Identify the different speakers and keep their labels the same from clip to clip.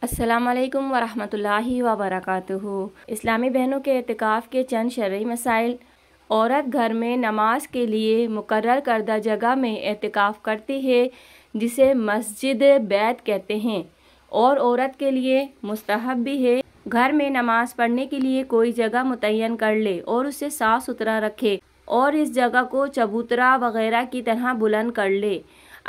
Speaker 1: السلام علیکم ورحمۃ اللہ وبرکاتہ۔ اسلامی بہنوں کے اعتکاف کے چند شرعی مسائل۔ عورت گھر میں نماز کے لیے مقرر کردہ جگہ میں اعتکاف کرتی ہے جسے مسجد بیت کہتے ہیں، اور عورت کے لیے مستحب بھی ہے گھر میں نماز پڑھنے کے لیے کوئی جگہ متعین کر لے اور اسے صاف ستھرا رکھے اور اس جگہ کو چبوترا وغیرہ کی طرح بلند کر لے۔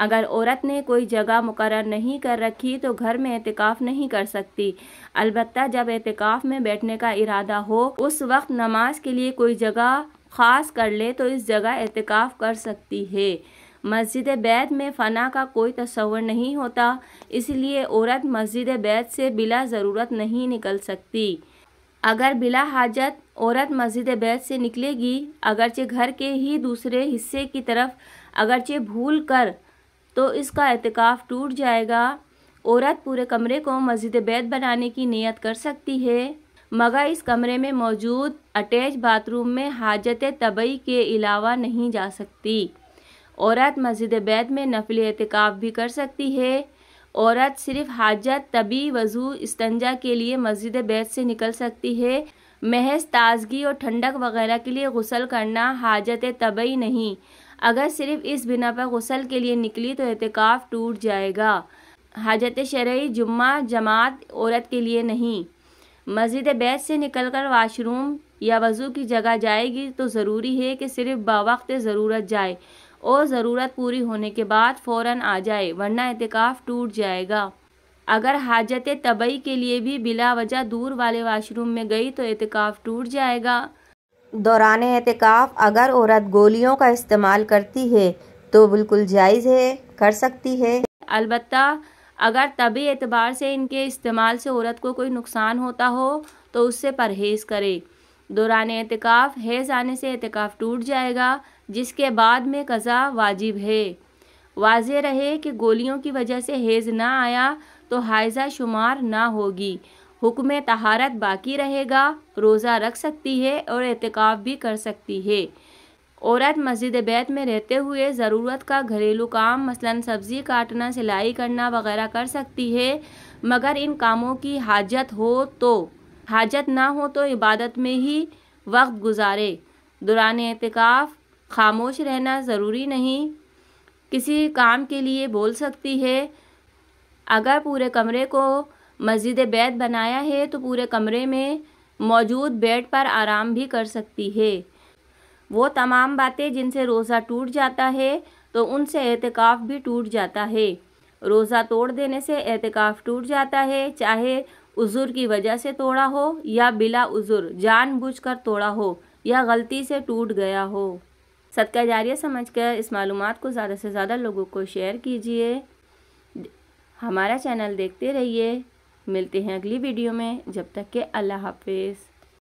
Speaker 1: اگر عورت نے کوئی جگہ مقرر نہیں کر رکھی تو گھر میں اعتکاف نہیں کر سکتی، البتہ جب اعتکاف میں بیٹھنے کا ارادہ ہو اس وقت نماز کے لیے کوئی جگہ خاص کر لے تو اس جگہ اعتکاف کر سکتی ہے۔ مسجد بیت میں فنا کا کوئی تصور نہیں ہوتا، اس لیے عورت مسجد بیت سے بلا ضرورت نہیں نکل سکتی۔ اگر بلا حاجت عورت مسجد بیت سے نکلے گی، اگرچہ گھر کے ہی دوسرے حصے کی طرف، اگرچہ بھول کر، تو اس کا اعتکاف ٹوٹ جائے گا۔ عورت پورے کمرے کو مسجد بیت بنانے کی نیت کر سکتی ہے، مگر اس کمرے میں موجود اٹیچ باتھ روم میں حاجت طبی کے علاوہ نہیں جا سکتی۔ عورت مسجد بیت میں نفل اعتکاف بھی کر سکتی ہے۔ عورت صرف حاجت طبی وضو استنجا کے لیے مسجد بیت سے نکل سکتی ہے، محض تازگی اور ٹھنڈک وغیرہ کے لیے غسل کرنا حاجت طبی نہیں۔ اگر صرف اس بنا پر غسل کے لیے نکلی تو اعتکاف ٹوٹ جائے گا۔ حاجت شرعی جمعہ جماعت عورت کے لیے نہیں۔ مسجد بیت سے نکل کر واش روم یا وضو کی جگہ جائے گی تو ضروری ہے کہ صرف بوقت ضرورت جائے اور ضرورت پوری ہونے کے بعد فوراً آ جائے، ورنہ اعتکاف ٹوٹ جائے گا۔ اگر حاجت طبی کے لیے بھی بلا وجہ دور والے واش روم میں گئی تو اعتکاف ٹوٹ جائے گا۔
Speaker 2: دوران اعتکاف اگر عورت گولیوں کا استعمال کرتی ہے تو بالکل جائز ہے، کر سکتی ہے۔
Speaker 1: البتہ اگر طبی اعتبار سے ان کے استعمال سے عورت کو کوئی نقصان ہوتا ہو تو اس سے پرہیز کرے۔ دوران اعتکاف حیض آنے سے اعتکاف ٹوٹ جائے گا، جس کے بعد میں قضا واجب ہے۔ واضح رہے کہ گولیوں کی وجہ سے حیض نہ آیا تو حائضہ شمار نہ ہوگی، حکم طہارت باقی رہے گا، روزہ رکھ سکتی ہے اور اعتکاف بھی کر سکتی ہے۔ عورت مسجد بیت میں رہتے ہوئے ضرورت کا گھریلو کام مثلاً سبزی کاٹنا، سلائی کرنا وغیرہ کر سکتی ہے، مگر ان کاموں کی حاجت ہو تو، حاجت نہ ہو تو عبادت میں ہی وقت گزارے۔ دوران اعتکاف خاموش رہنا ضروری نہیں، کسی کام کے لیے بول سکتی ہے۔ اگر پورے کمرے کو مسجد بیت بنایا ہے تو پورے کمرے میں موجود بیڈ پر آرام بھی کر سکتی ہے۔ وہ تمام باتیں جن سے روزہ ٹوٹ جاتا ہے تو ان سے اعتکاف بھی ٹوٹ جاتا ہے۔ روزہ توڑ دینے سے اعتکاف ٹوٹ جاتا ہے، چاہے عذر کی وجہ سے توڑا ہو یا بلا عذر جان بوجھ کر توڑا ہو یا غلطی سے ٹوٹ گیا ہو۔ صدقہ جاریہ سمجھ کر اس معلومات کو زیادہ سے زیادہ لوگوں کو شیئر کیجیے۔ ہمارا چینل دیکھتے رہیے۔ ملتے ہیں اگلی ویڈیو میں، جب تک کہ اللہ حافظ۔